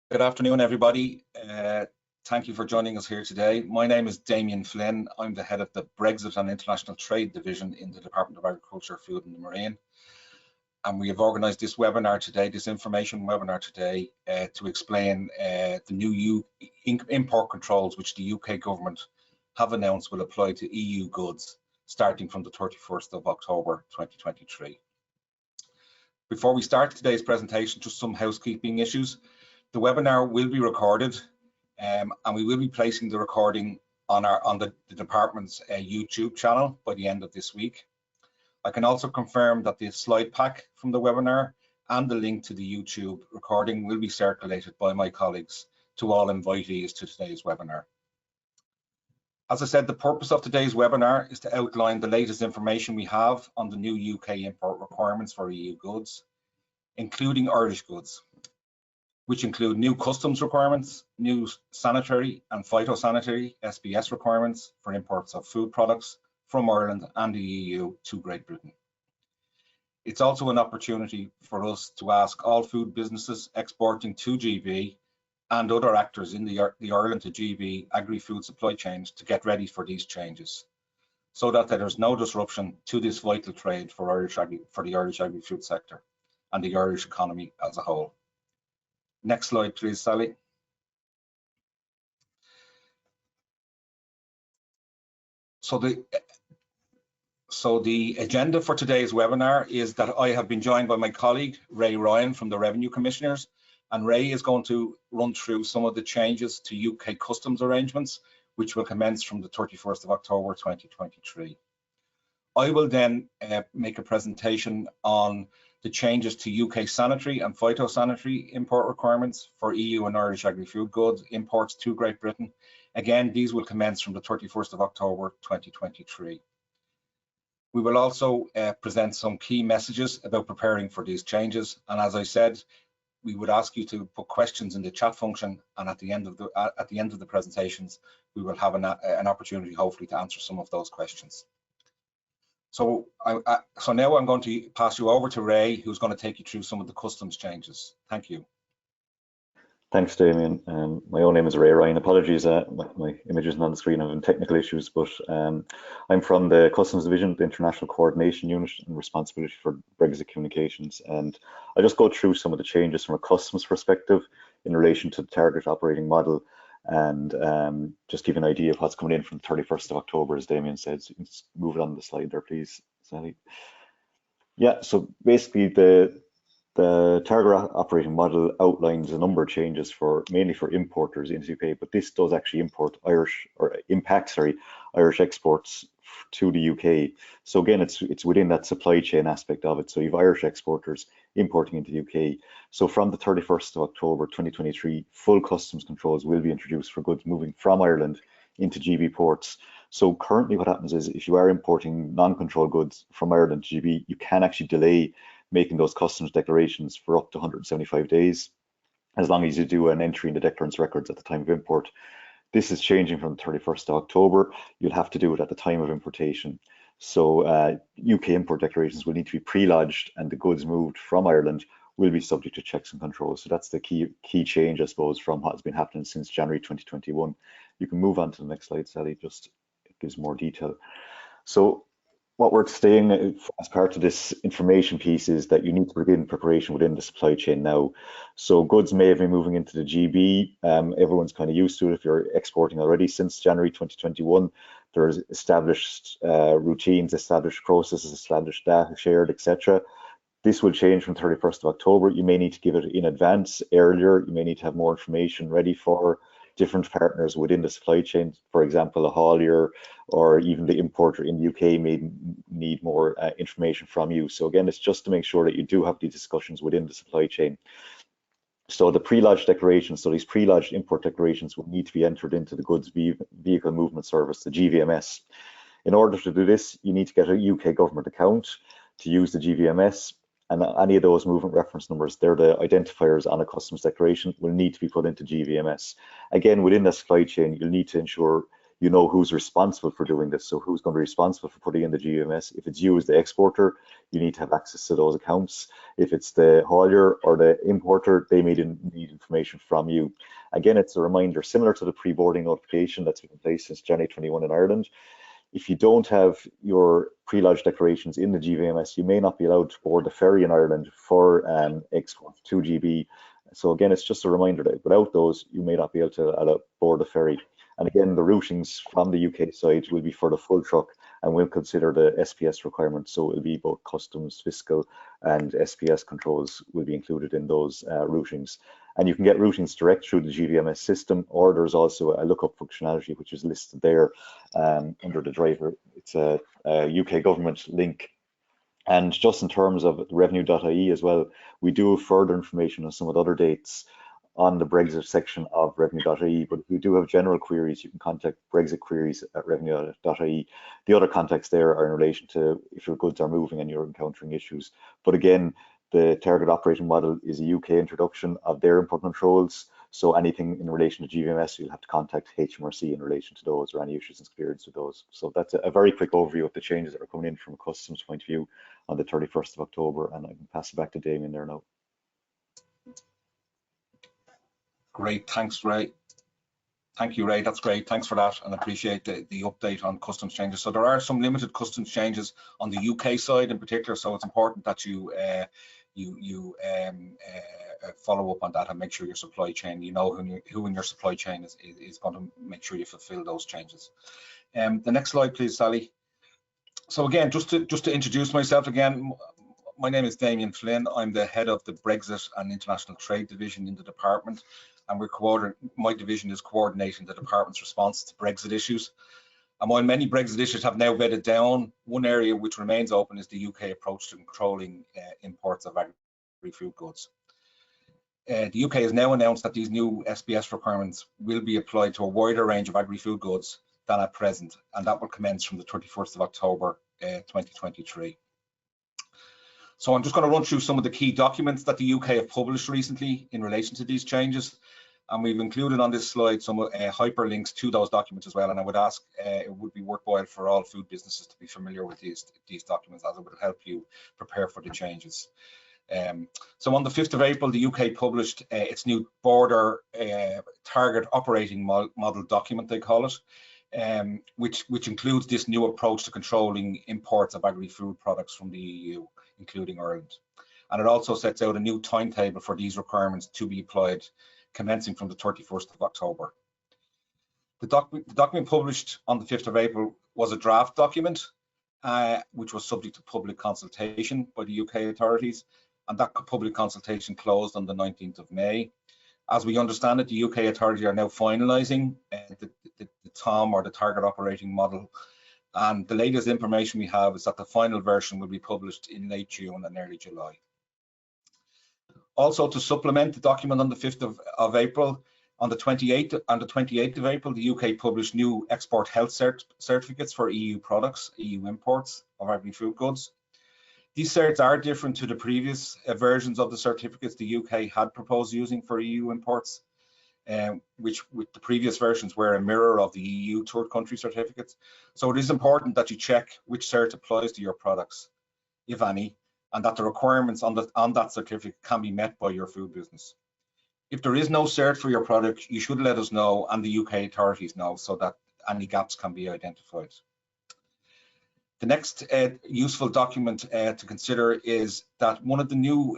Good afternoon, everybody. Thank you for joining us here today. My name is Damien Flynn. I'm the head of the Brexit and International Trade Division in the Department of Agriculture, Food and Marine. And we have organised this webinar today, this information webinar today, to explain the new import controls which the UK government have announced will apply to EU goods starting from the 31st of October 2023. Before we start today's presentation, just some housekeeping issues. The webinar will be recorded and we will be placing the recording on the department's YouTube channel by the end of this week. I can also confirm that the slide pack from the webinar and the link to the YouTube recording will be circulated by my colleagues to all invitees to today's webinar. As I said, the purpose of today's webinar is to outline the latest information we have on the new UK import requirements for EU goods, including Irish goods, which include new customs requirements, new sanitary and phytosanitary SBS requirements for imports of food products from Ireland and the EU to Great Britain. It's also an opportunity for us to ask all food businesses exporting to GB and other actors in the Ireland to GB agri-food supply chains to get ready for these changes, so that there's no disruption to this vital trade for the Irish agri-food sector and the Irish economy as a whole. Next slide, please, Sally. So the agenda for today's webinar is that I have been joined by my colleague, Ray Ryan from the Revenue Commissioners, and Ray is going to run through some of the changes to UK customs arrangements, which will commence from the 31st of October 2023. I will then make a presentation on the changes to UK sanitary and phytosanitary import requirements for EU and Irish agri-food goods imports to Great Britain. Again, these will commence from the 31st of October 2023. We will also present some key messages about preparing for these changes. And as I said, we would ask you to put questions in the chat function, and at the end of the presentations, we will have an opportunity, hopefully, to answer some of those questions. So now I'm going to pass you over to Ray, who's going to take you through some of the customs changes. Thank you. Thanks, Damien. My own name is Ray Ryan. Apologies, my image isn't on the screen. I'm having technical issues, but I'm from the Customs Division, the International Coordination Unit, and responsibility for Brexit communications. And I'll just go through some of the changes from a customs perspective in relation to the target operating model, and just give you an idea of what's coming in from the 31st of October, as Damien said. So you can just move it on the slide there, please, Sally. Yeah, so basically the target operating model outlines a number of changes mainly for importers into the UK, but this does actually impact Irish exports to the UK. So again, it's within that supply chain aspect of it. So you have Irish exporters importing into the UK. So from the 31st of October 2023, full customs controls will be introduced for goods moving from Ireland into GB ports. So currently what happens is, if you are importing non-controlled goods from Ireland to GB, you can actually delay making those customs declarations for up to 175 days, as long as you do an entry in the declarant's records at the time of import. This is changing from the 31st of October. You'll have to do it at the time of importation. So UK import declarations will need to be pre-lodged, and the goods moved from Ireland will be subject to checks and controls. So that's the key change, I suppose, from what has been happening since January 2021. You can move on to the next slide, Sally. Just it gives more detail. So what we're saying as part of this information piece is that you need to begin preparation within the supply chain now. So goods may have been moving into the GB. Everyone's kind of used to it if you're exporting already since January 2021. There's established routines, established processes, established data shared, etc. This will change from 31st of October. You may need to give it in advance earlier. You may need to have more information ready for different partners within the supply chain. For example, a haulier or even the importer in the UK may need more information from you. So again, it's just to make sure that you do have these discussions within the supply chain. So the pre-lodged declarations, so these pre-lodged import declarations will need to be entered into the Goods Vehicle Movement Service, the GVMS. In order to do this, you need to get a UK government account to use the GVMS. And any of those movement reference numbers, they're the identifiers on a customs declaration, will need to be put into GVMS. Again, within the supply chain, you'll need to ensure you know who's responsible for doing this. So who's going to be responsible for putting in the GVMS? If it's you as the exporter, you need to have access to those accounts. If it's the haulier or the importer, they may need information from you. Again, it's a reminder similar to the pre-boarding notification that's been in place since January 21 in Ireland. If you don't have your pre-lodge declarations in the GVMS, you may not be allowed to board the ferry in Ireland for export to GB. So again, it's just a reminder that without those, you may not be able to board the ferry. And again, the routings from the UK side will be for the full truck, and we'll consider the SPS requirements. So it'll be both customs, fiscal, and SPS controls will be included in those routings. And you can get routings direct through the GVMS system, or there's also a lookup functionality which is listed there under the driver. It's a UK government link. And just in terms of revenue.ie as well, we do have further information on some of the other dates on the Brexit section of revenue.ie, but if you do have general queries, you can contact Brexit queries at revenue.ie. The other contacts there are in relation to if your goods are moving and you're encountering issues. But again, the target operating model is a UK introduction of their import controls. So anything in relation to GVMS, you'll have to contact HMRC in relation to those or any issues and experience with those. So that's a very quick overview of the changes that are coming in from a customs point of view on the 31st of October. And I can pass it back to Damien there now. Great, thanks, Ray. Thank you, Ray. That's great. Thanks for that, and appreciate the update on customs changes. So there are some limited customs changes on the UK side in particular. So it's important that you follow up on that and make sure your supply chain, you know who in your supply chain is going to make sure you fulfill those changes. The next slide, please, Sally. So again, just to introduce myself again, my name is Damien Flynn. I'm the head of the Brexit and International Trade Division in the department, and my division is coordinating the department's response to Brexit issues. And while many Brexit issues have now bedded down, one area which remains open is the UK approach to controlling imports of agri-food goods. The UK has now announced that these new SPS requirements will be applied to a wider range of agri-food goods than at present, and that will commence from the 31st of October 2023. So I'm just going to run through some of the key documents that the UK have published recently in relation to these changes. And we've included on this slide some hyperlinks to those documents as well. And I would ask, it would be worthwhile for all food businesses to be familiar with these documents, as it would help you prepare for the changes. So on the 5th of April, the UK published its new border target operating model document, they call it, which includes this new approach to controlling imports of agri-food products from the EU, including Ireland. And it also sets out a new timetable for these requirements to be applied, commencing from the 31st of October. The document published on the 5th of April was a draft document, which was subject to public consultation by the UK authorities, and that public consultation closed on the 19th of May. As we understand it, the UK authorities are now finalising the TOM, or the target operating model, and the latest information we have is that the final version will be published in late June and early July. Also, to supplement the document on the 5th of April, on the 28th of April, the UK published new export health certificates for EU products, EU imports of agri-food goods. These certs are different to the previous versions of the certificates the UK had proposed using for EU imports, which with the previous versions were a mirror of the EU third country certificates. So it is important that you check which cert applies to your products, if any, and that the requirements on that certificate can be met by your food business. If there is no cert for your product, you should let us know and the UK authorities know, so that any gaps can be identified. The next useful document to consider is that one of the new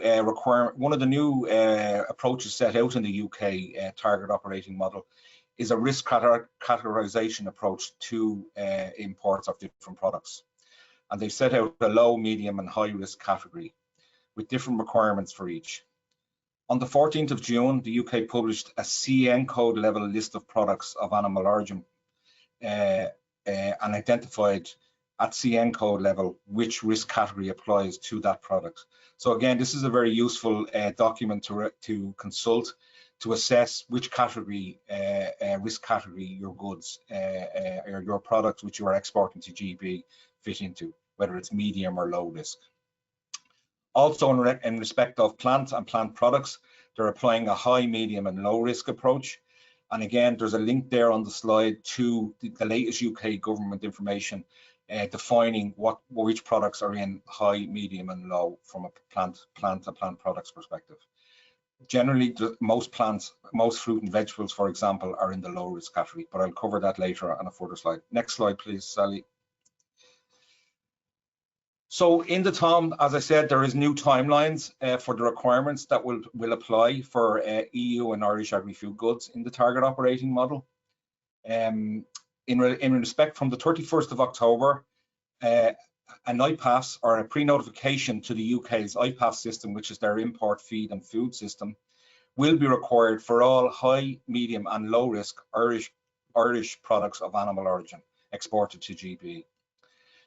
approaches set out in the UK target operating model is a risk categorisation approach to imports of different products. And they set out a low, medium and high risk category with different requirements for each. On the 14th of June, the UK published a CN code level list of products of animal origin and identified at CN code level which risk category applies to that product. So again, this is a very useful document to consult to assess which category, risk category your goods or your products which you are exporting to GB fit into, whether it's medium or low risk. Also in respect of plant and plant products, they're applying a high, medium and low risk approach. And again, there's a link there on the slide to the latest UK government information defining which products are in high, medium and low from a plant products perspective. Generally, most fruit and vegetables, for example, are in the low risk category, but I'll cover that later on a further slide. Next slide, please, Sally. So in the TOM, as I said, there is new timelines for the requirements that will apply for EU and Irish agri-food goods in the target operating model. In respect, from the 31st of October, an IPAS, or a pre-notification to the UK's IPAS system, which is their import, feed and food system, will be required for all high, medium and low risk Irish products of animal origin exported to GB.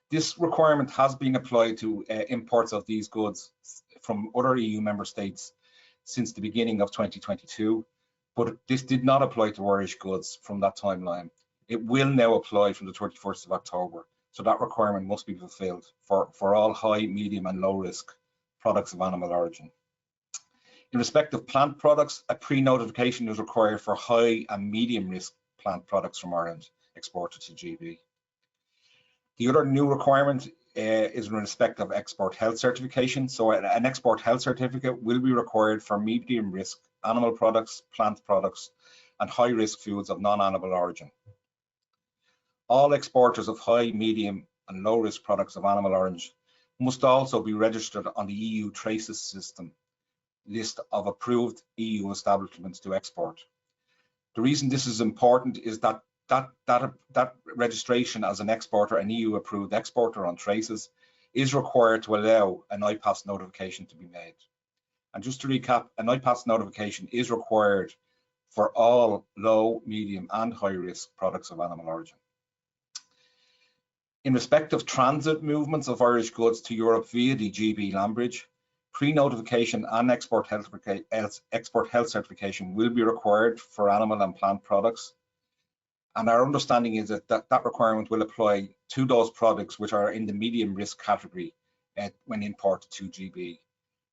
This requirement has been applied to imports of these goods from other EU member states since the beginning of 2022, but this did not apply to Irish goods from that timeline. It will now apply from the 31st of October, so that requirement must be fulfilled for all high, medium and low risk products of animal origin. In respect of plant products, a pre-notification is required for high and medium risk plant products from Ireland exported to GB. The other new requirement is in respect of export health certification. So an export health certificate will be required for medium risk animal products, plant products, and high risk foods of non-animal origin. All exporters of high, medium, and low risk products of animal origin must also be registered on the EU Traces system list of approved EU establishments to export. The reason this is important is that registration as an exporter, an EU approved exporter on Traces, is required to allow an IPAS notification to be made. And just to recap, an IPAS notification is required for all low, medium and high risk products of animal origin. In respect of transit movements of Irish goods to Europe via the GB land bridge, pre-notification and export health certification will be required for animal and plant products. And our understanding is that requirement will apply to those products which are in the medium risk category when imported to GB.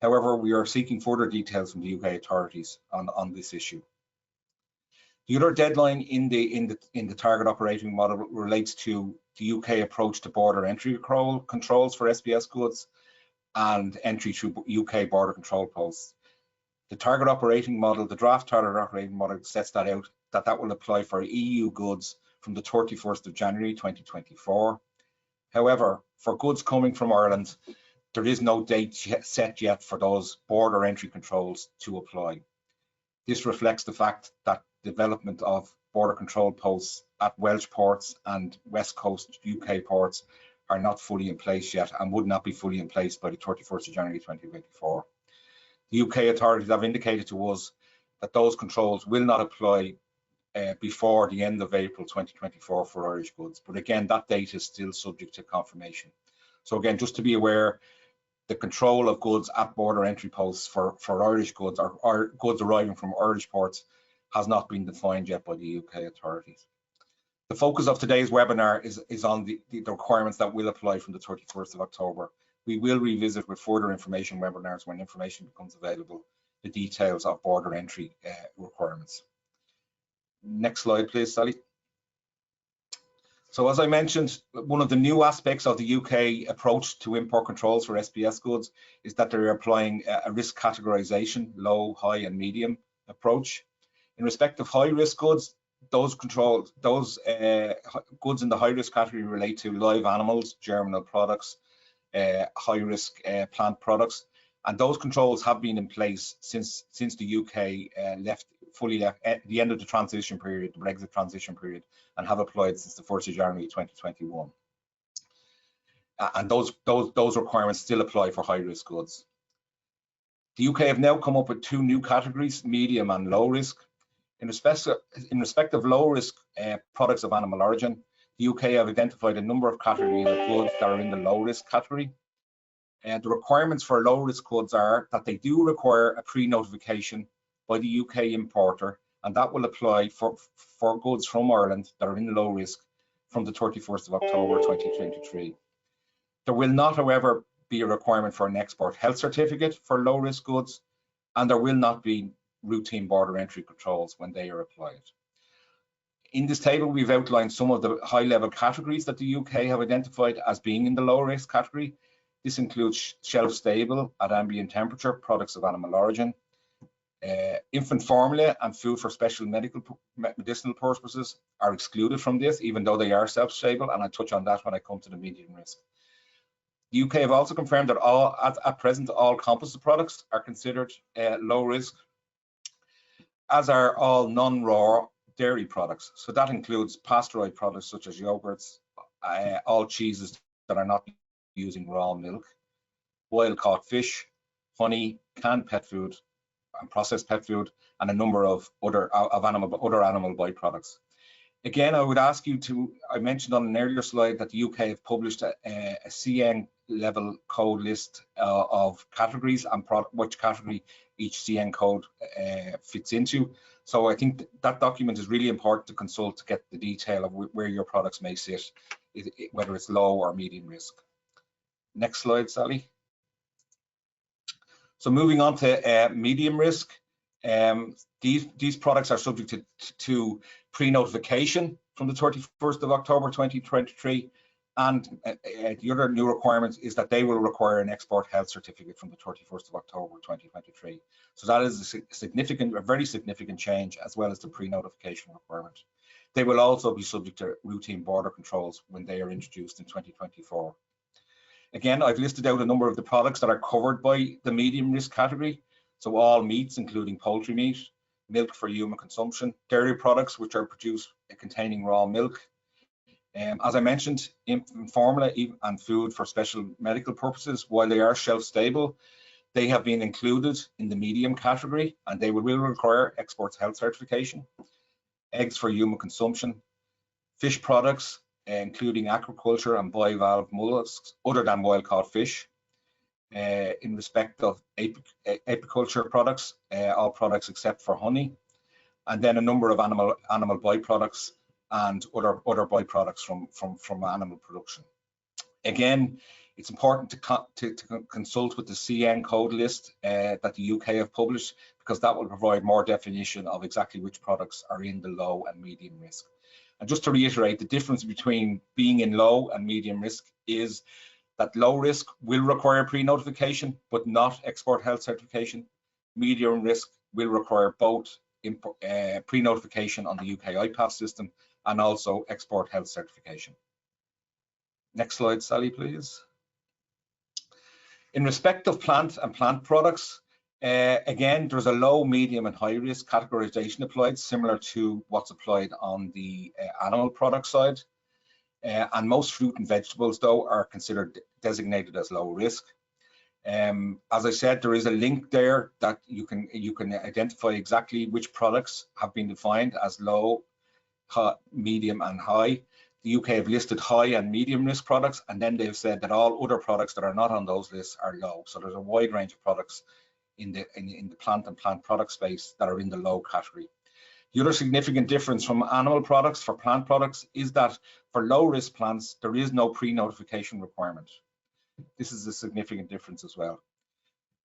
However, we are seeking further details from the UK authorities on this issue. The other deadline in the target operating model relates to the UK approach to border entry controls for SPS goods and entry through UK border control posts. The target operating model, the draft target operating model, sets that out, that will apply for EU goods from the 31st of January 2024. However, for goods coming from Ireland, there is no date set yet for those border entry controls to apply. This reflects the fact that development of border control posts at Welsh ports and West Coast UK ports are not fully in place yet and would not be fully in place by the 31st of January 2024. The UK authorities have indicated to us that those controls will not apply before the end of April 2024 for Irish goods. But again, that date is still subject to confirmation. So again, just to be aware, the control of goods at border entry posts for Irish goods or goods arriving from Irish ports has not been defined yet by the UK authorities. The focus of today's webinar is on the requirements that will apply from the 31st of October. We will revisit with further information webinars when information becomes available, the details of border entry requirements. Next slide, please, Sally. So as I mentioned, one of the new aspects of the UK approach to import controls for SPS goods is that they're applying a risk categorisation, low, high and medium approach. In respect of high risk goods, those goods in the high risk category relate to live animals, germinal products, high risk plant products, and those controls have been in place since the UK fully left at the end of the transition period, the Brexit transition period, and have applied since the 1st of January 2021. And those requirements still apply for high risk goods. The UK have now come up with two new categories, medium and low risk. In respect of low risk products of animal origin, the UK have identified a number of categories of goods that are in the low risk category. The requirements for low risk goods are that they do require a pre-notification by the UK importer, and that will apply for goods from Ireland that are in low risk from the 31st of October 2023. There will not, however, be a requirement for an export health certificate for low risk goods, and there will not be routine border entry controls when they are applied. In this table, we've outlined some of the high-level categories that the UK have identified as being in the low-risk category. This includes shelf-stable at ambient temperature products of animal origin, infant formula and food for special medicinal purposes are excluded from this, even though they are shelf-stable, and I'll touch on that when I come to the medium risk. The UK have also confirmed that at present all composite products are considered low risk, as are all non-raw dairy products. So that includes pasteurized products such as yogurts, all cheeses that are not using raw milk, wild caught fish, honey, canned pet food and processed pet food, and a number of other animal byproducts. Again, I would ask you to, I mentioned on an earlier slide that the UK have published a CN level code list of categories and which category each CN code fits into. So I think that document is really important to consult to get the detail of where your products may sit, whether it's low or medium risk. Next slide, Sally. So moving on to medium risk, these products are subject to pre-notification from the 31st of October 2023, and the other new requirement is that they will require an export health certificate from the 31st of October 2023. So that is a very significant change, as well as the pre-notification requirement. They will also be subject to routine border controls when they are introduced in 2024. Again, I've listed out a number of the products that are covered by the medium risk category. So all meats, including poultry meat, milk for human consumption, dairy products which are produced containing raw milk. As I mentioned, infant formula and food for special medical purposes, while they are shelf stable, they have been included in the medium category and they will require export health certification. Eggs for human consumption, fish products, including aquaculture and bivalve mollusks other than wild caught fish. In respect of apiculture products, all products except for honey, and then a number of animal byproducts and other byproducts from animal production. Again, it's important to consult with the CN code list that the UK have published, because that will provide more definition of exactly which products are in the low and medium risk. And just to reiterate, the difference between being in low and medium risk is that low risk will require pre-notification, but not export health certification. Medium risk will require both pre-notification on the UK IPAS system and also export health certification. Next slide, Sally, please. In respect of plant and plant products, again, there's a low, medium and high risk categorization applied, similar to what's applied on the animal product side. And most fruit and vegetables, though, are considered designated as low risk. As I said, there is a link there that you can identify exactly which products have been defined as low, medium and high. The UK have listed high and medium risk products, and then they've said that all other products that are not on those lists are low. So there's a wide range of products in the plant and plant product space that are in the low category. The other significant difference from animal products for plant products is that for low risk plants, there is no pre-notification requirement. This is a significant difference as well.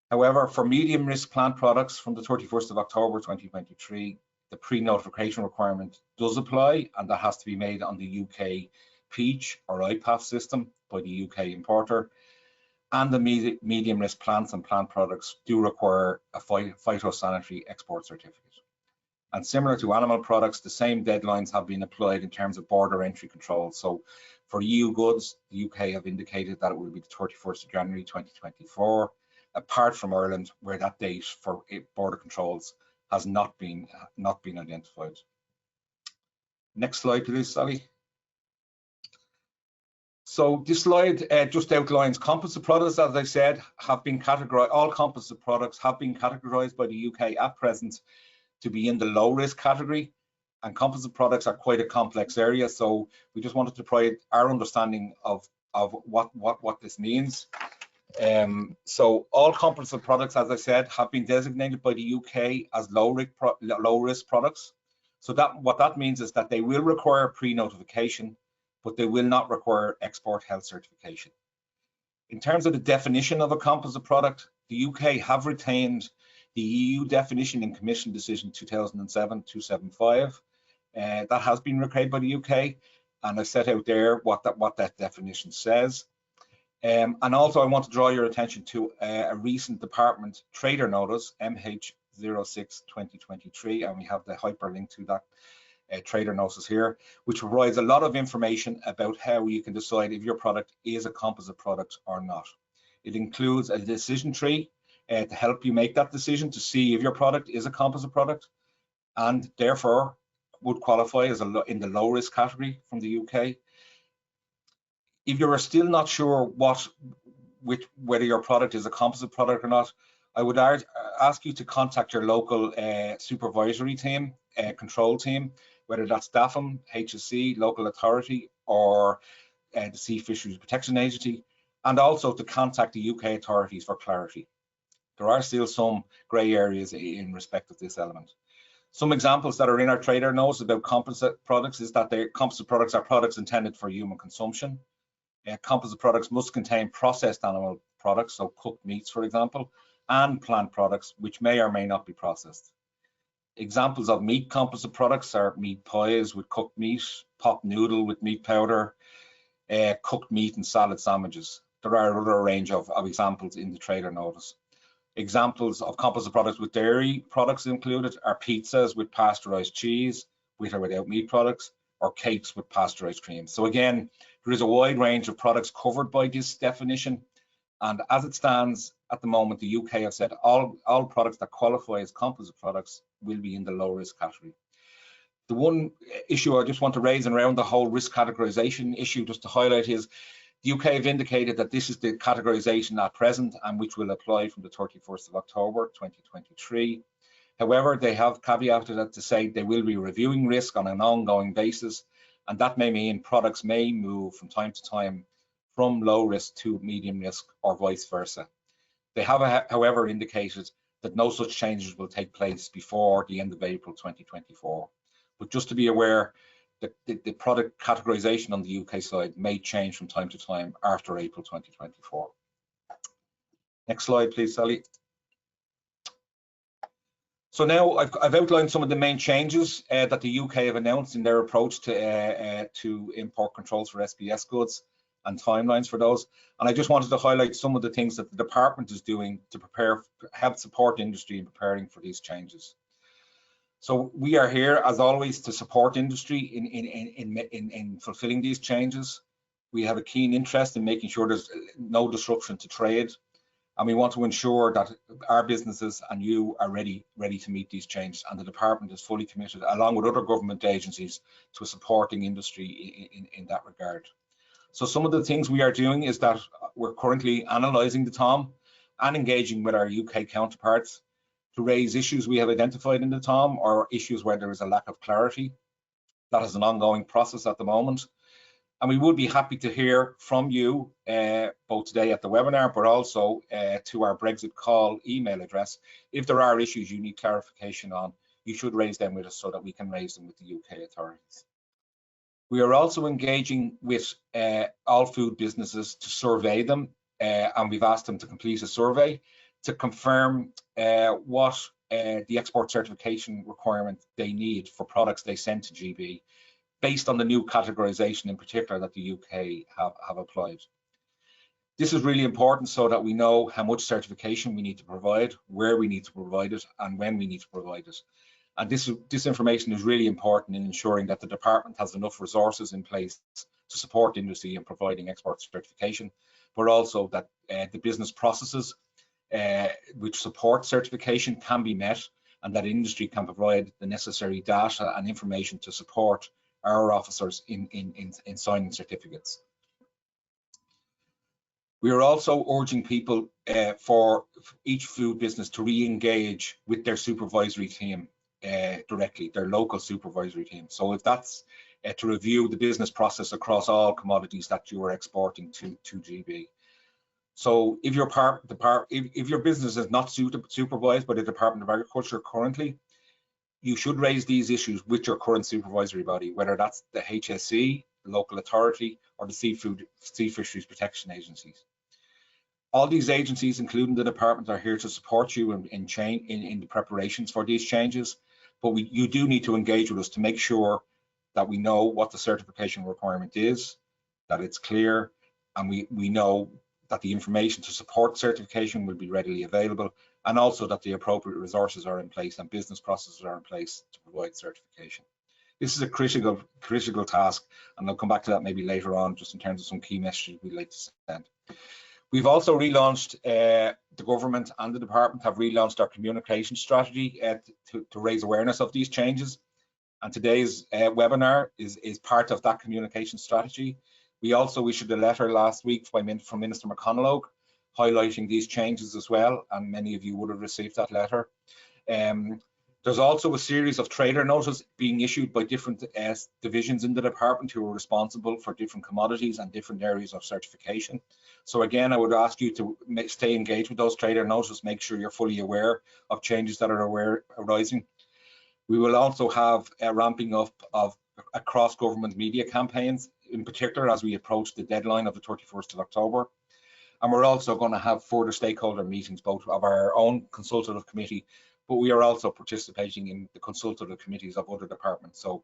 However, for medium risk plant products from the 31st of October 2023, the pre-notification requirement does apply, and that has to be made on the UK PEACH or IPAS system by the UK importer. And the medium risk plants and plant products do require a phytosanitary export certificate. And similar to animal products, the same deadlines have been applied in terms of border entry control. So for EU goods, the UK have indicated that it will be the 31st of January 2024, apart from Ireland, where that date for border controls has not been identified. Next slide, please, Sally. So this slide just outlines composite products, as I said, have been categorized. All composite products have been categorized by the UK at present to be in the low risk category, and composite products are quite a complex area. So we just wanted to provide our understanding of what this means. So all composite products, as I said, have been designated by the UK as low risk products. So what that means is that they will require pre-notification, but they will not require export health certification. In terms of the definition of a composite product, the UK have retained the EU definition in Commission Decision 2007-275. That has been recreated by the UK, and I set out there what that definition says. And also I want to draw your attention to a recent department trader notice, MH06-2023, and we have the hyperlink to that trader notice here, which provides a lot of information about how you can decide if your product is a composite product or not. It includes a decision tree to help you make that decision to see if your product is a composite product and therefore would qualify as in the low risk category from the UK. If you're still not sure whether your product is a composite product or not, I would ask you to contact your local supervisory team, control team, whether that's DAFM, HSC, local authority, or the Sea Fisheries Protection Agency, and also to contact the UK authorities for clarity. There are still some grey areas in respect of this element. Some examples that are in our trader notes about composite products is that composite products are products intended for human consumption. Composite products must contain processed animal products, so cooked meats, for example, and plant products, which may or may not be processed. Examples of meat composite products are meat pies with cooked meat, pot noodle with meat powder, cooked meat and salad sandwiches. There are other range of examples in the trader notice. Examples of composite products with dairy products included are pizzas with pasteurized cheese, with or without meat products, or cakes with pasteurized cream. So again, there is a wide range of products covered by this definition. And as it stands at the moment, the UK have said all products that qualify as composite products will be in the low risk category. The one issue I just want to raise around the whole risk categorisation issue, just to highlight, is the UK have indicated that this is the categorisation at present and which will apply from the 31st of October 2023. However, they have caveated that to say they will be reviewing risk on an ongoing basis, and that may mean products may move from time to time from low risk to medium risk or vice versa. They have, however, indicated that no such changes will take place before the end of April 2024. But just to be aware, the product categorisation on the UK side may change from time to time after April 2024. Next slide, please, Sally. So now I've outlined some of the main changes that the UK have announced in their approach to import controls for SBS goods and timelines for those. And I just wanted to highlight some of the things that the department is doing to help support industry in preparing for these changes. So we are here, as always, to support industry in fulfilling these changes. We have a keen interest in making sure there's no disruption to trade, and we want to ensure that our businesses and you are ready to meet these changes. And the department is fully committed, along with other government agencies, to supporting industry in that regard. So some of the things we are doing is that we're currently analysing the TOM and engaging with our UK counterparts to raise issues we have identified in the TOM or issues where there is a lack of clarity. That is an ongoing process at the moment. And we would be happy to hear from you, both today at the webinar, but also to our Brexit call email address. If there are issues you need clarification on, you should raise them with us so that we can raise them with the UK authorities. We are also engaging with all food businesses to survey them, and we've asked them to complete a survey to confirm what the export certification requirement they need for products they send to GB, based on the new categorisation in particular that the UK have applied. This is really important so that we know how much certification we need to provide, where we need to provide it, and when we need to provide it. And this information is really important in ensuring that the department has enough resources in place to support industry in providing export certification, but also that the business processes which support certification can be met, and that industry can provide the necessary data and information to support our officers in signing certificates. We are also urging people for each food business to re-engage with their supervisory team directly, their local supervisory team. So if that's to review the business process across all commodities that you are exporting to GB. So if your business is not supervised by the Department of Agriculture currently, you should raise these issues with your current supervisory body, whether that's the HSC, the local authority, or the Sea Fisheries Protection Agencies. All these agencies, including the department, are here to support you in the preparations for these changes. but you do need to engage with us to make sure that we know what the certification requirement is, that it's clear, and we know that the information to support certification will be readily available, and also that the appropriate resources are in place and business processes are in place to provide certification. This is a critical task, and I'll come back to that maybe later on, just in terms of some key messages we'd like to send. We've also relaunched, the government and the department have relaunched our communication strategy to raise awareness of these changes. And today's webinar is part of that communication strategy. We also issued a letter last week from Minister McConalogue highlighting these changes as well, and many of you would have received that letter. There's also a series of trader notices being issued by different divisions in the department who are responsible for different commodities and different areas of certification. So again, I would ask you to stay engaged with those trader notices, make sure you're fully aware of changes that are arising. We will also have a ramping up of across government media campaigns, in particular as we approach the deadline of the 31st of October. And we're also going to have further stakeholder meetings, both of our own consultative committee, but we are also participating in the consultative committees of other departments. So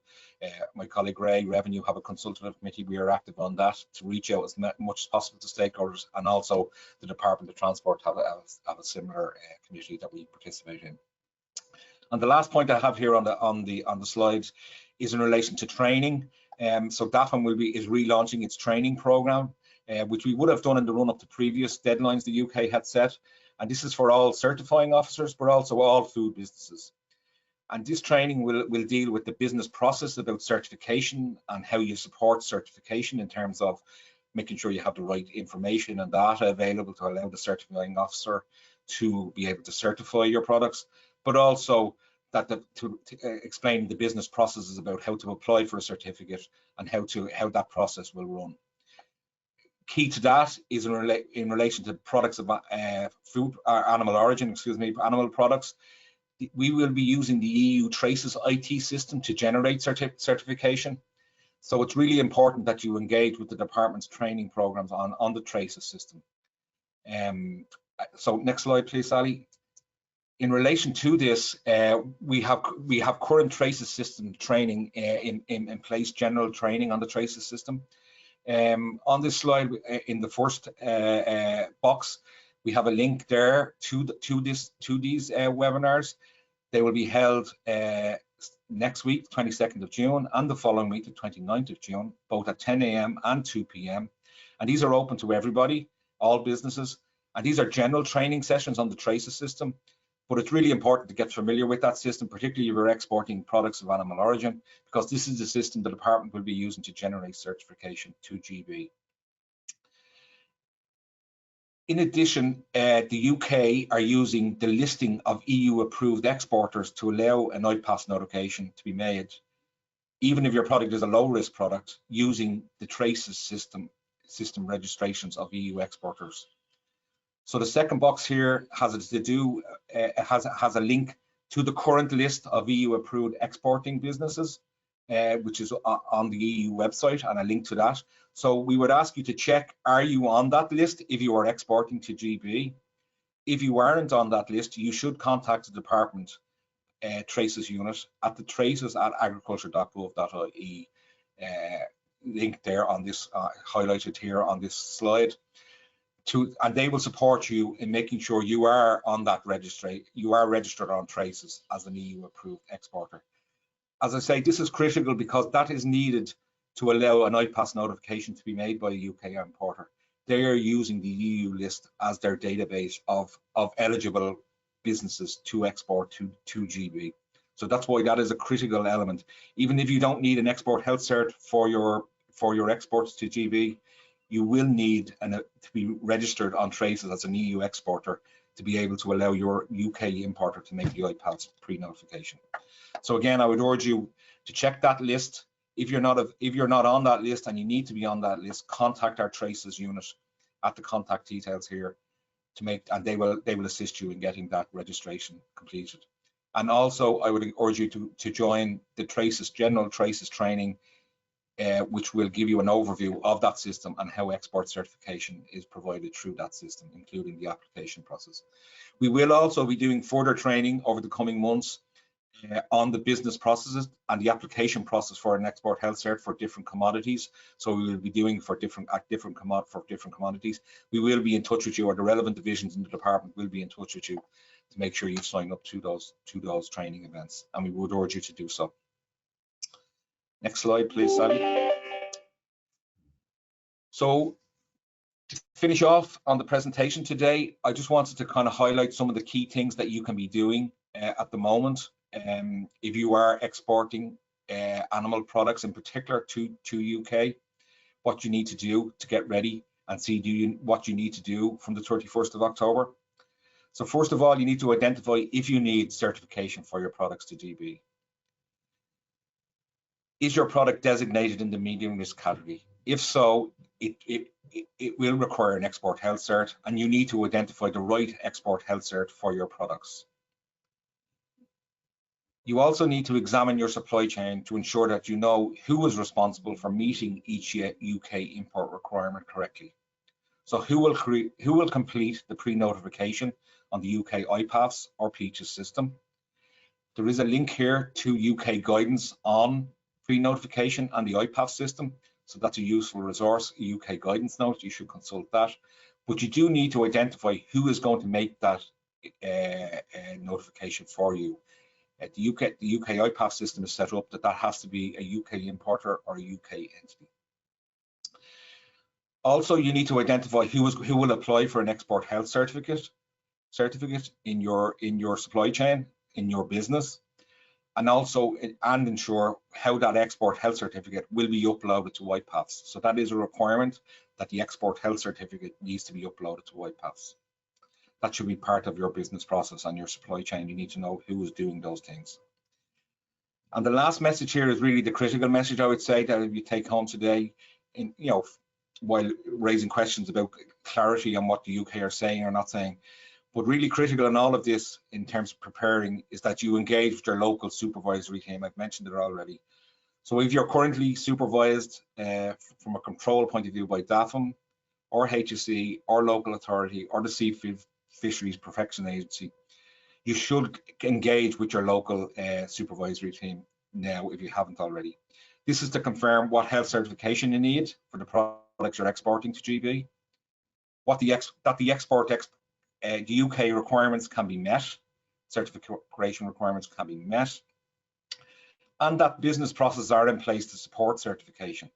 my colleague Ray, Revenue, have a consultative committee. We are active on that to reach out as much as possible to stakeholders, and also the Department of Transport have a similar committee that we participate in. And the last point I have here on the slides is in relation to training. So DAFM is relaunching its training program, which we would have done in the run-up to previous deadlines the UK had set. And this is for all certifying officers, but also all food businesses. And this training will deal with the business process about certification and how you support certification in terms of making sure you have the right information and data available to allow the certifying officer to be able to certify your products, but also that to explain the business processes about how to apply for a certificate and how that process will run. Key to that is in relation to products of food or animal origin, animal products. We will be using the EU Traces IT system to generate certification. So it's really important that you engage with the department's training programs on the Traces system. So next slide, please, Sally. In relation to this, we have current Traces system training in place, general training on the Traces system. On this slide, in the first box, we have a link there to these webinars. They will be held next week, 22nd of June, and the following week, the 29th of June, both at 10 a.m. and 2 p.m. And these are open to everybody, all businesses. And these are general training sessions on the Traces system. But it's really important to get familiar with that system, particularly if you're exporting products of animal origin, because this is the system the department will be using to generate certification to GB. In addition, the UK are using the listing of EU-approved exporters to allow an IPAS notification to be made, even if your product is a low-risk product, using the Traces system registrations of EU exporters. So the second box here has a link to the current list of EU-approved exporting businesses, which is on the EU website, and a link to that. So we would ask you to check, are you on that list if you are exporting to GB? If you aren't on that list, you should contact the department Traces unit at the traces@agriculture.gov.ie link there on this, highlighted here on this slide. And they will support you in making sure you are on that registry, you are registered on Traces as an EU-approved exporter. As I say, this is critical because that is needed to allow an IPAS notification to be made by a UK importer. They are using the EU list as their database of eligible businesses to export to GB. So that's why that is a critical element. Even if you don't need an export health cert for your exports to GB, you will need to be registered on Traces as an EU exporter to be able to allow your UK importer to make the IPAS pre-notification. So again, I would urge you to check that list. If you're not on that list and you need to be on that list, contact our Traces unit at the contact details here and they will assist you in getting that registration completed. And also, I would urge you to join the general Traces training, which will give you an overview of that system and how export certification is provided through that system, including the application process. We will also be doing further training over the coming months on the business processes and the application process for an export health cert for different commodities. So we will be doing for different commodities. We will be in touch with you, or the relevant divisions in the department will be in touch with you to make sure you sign up to those training events, and we would urge you to do so. Next slide, please, Sally. So to finish off on the presentation today, I just wanted to kind of highlight some of the key things that you can be doing at the moment. If you are exporting animal products in particular to UK, what you need to do to get ready and see what you need to do from the 31st of October. So first of all, you need to identify if you need certification for your products to GB. Is your product designated in the medium risk category? If so, it will require an export health cert, and you need to identify the right export health cert for your products. You also need to examine your supply chain to ensure that you know who is responsible for meeting each UK import requirement correctly. So who will complete the pre-notification on the UK IPAFS or PEACHES system. There is a link here to UK guidance on pre-notification and the IPAFS system. So that's a useful resource, a UK guidance note. You should consult that. But you do need to identify who is going to make that notification for you. The UK IPAFS system is set up that has to be a UK importer or a UK entity. Also, you need to identify who will apply for an export health certificate in your supply chain, in your business, and also ensure how that export health certificate will be uploaded to IPAFS. So that is a requirement that the export health certificate needs to be uploaded to IPAFS. That should be part of your business process and your supply chain. You need to know who is doing those things. And the last message here is really the critical message, I would say, that if you take home today, while raising questions about clarity on what the UK are saying or not saying, but really critical in all of this in terms of preparing is that you engage with your local supervisory team. I've mentioned it already. So if you're currently supervised from a control point of view by DAFM or HSE or local authority or the Sea Fisheries Protection Agency, you should engage with your local supervisory team now if you haven't already. This is to confirm what health certification you need for the products you're exporting to GB, the UK requirements can be met, certification requirements can be met, and that business processes are in place to support certification,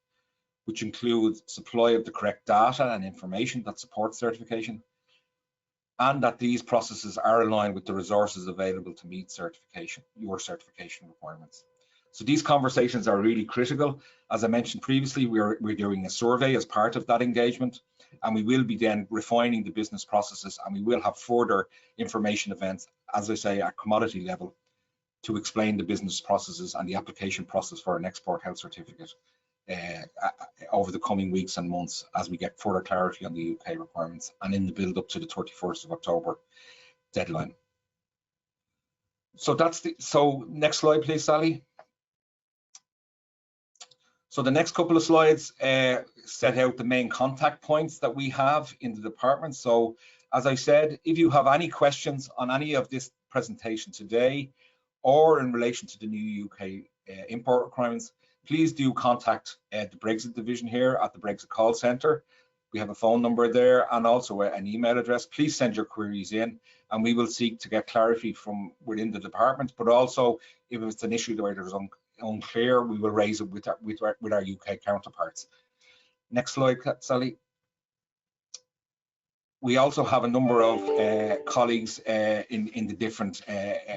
which includes supply of the correct data and information that supports certification, and that these processes are aligned with the resources available to meet your certification requirements. So these conversations are really critical. As I mentioned previously, we're doing a survey as part of that engagement, and we will be then refining the business processes, and we will have further information events, as I say, at commodity level, to explain the business processes and the application process for an export health certificate over the coming weeks and months as we get further clarity on the UK requirements and in the build up to the 31st of October deadline. So next slide, please, Sally. So the next couple of slides set out the main contact points that we have in the department. So as I said, if you have any questions on any of this presentation today or in relation to the new UK import requirements, please do contact the Brexit division here at the Brexit call centre. We have a phone number there and also an email address. Please send your queries in and we will seek to get clarity from within the department, but also if it's an issue where there's unclear, we will raise it with our UK counterparts. Next slide, Sally. We also have a number of colleagues in the different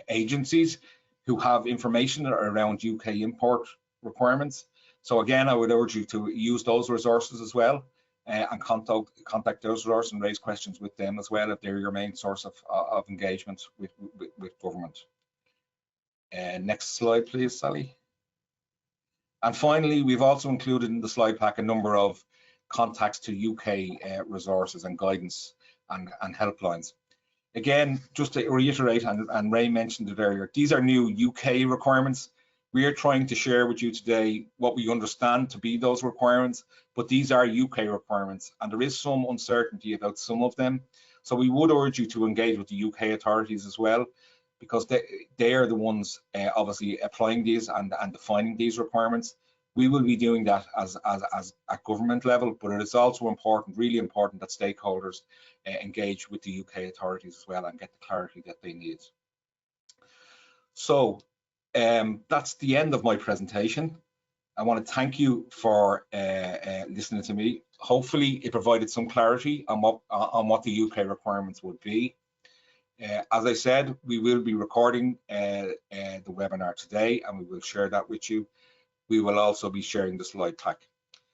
agencies who have information around UK import requirements. So again, I would urge you to use those resources as well and contact those resources and raise questions with them as well if they're your main source of engagement with government. Next slide, please, Sally. And finally, we've also included in the slide pack a number of contacts to UK resources and guidance and helplines. Again, just to reiterate, and Ray mentioned it earlier, these are new UK requirements. We are trying to share with you today what we understand to be those requirements, but these are UK requirements and there is some uncertainty about some of them. So we would urge you to engage with the UK authorities as well because they are the ones obviously applying these and defining these requirements. We will be doing that as at government level, but it is also important, really important, that stakeholders engage with the UK authorities as well and get the clarity that they need. So that's the end of my presentation. I want to thank you for listening to me. Hopefully it provided some clarity on what the UK requirements would be. As I said, we will be recording the webinar today, and we will share that with you. We will also be sharing the slide pack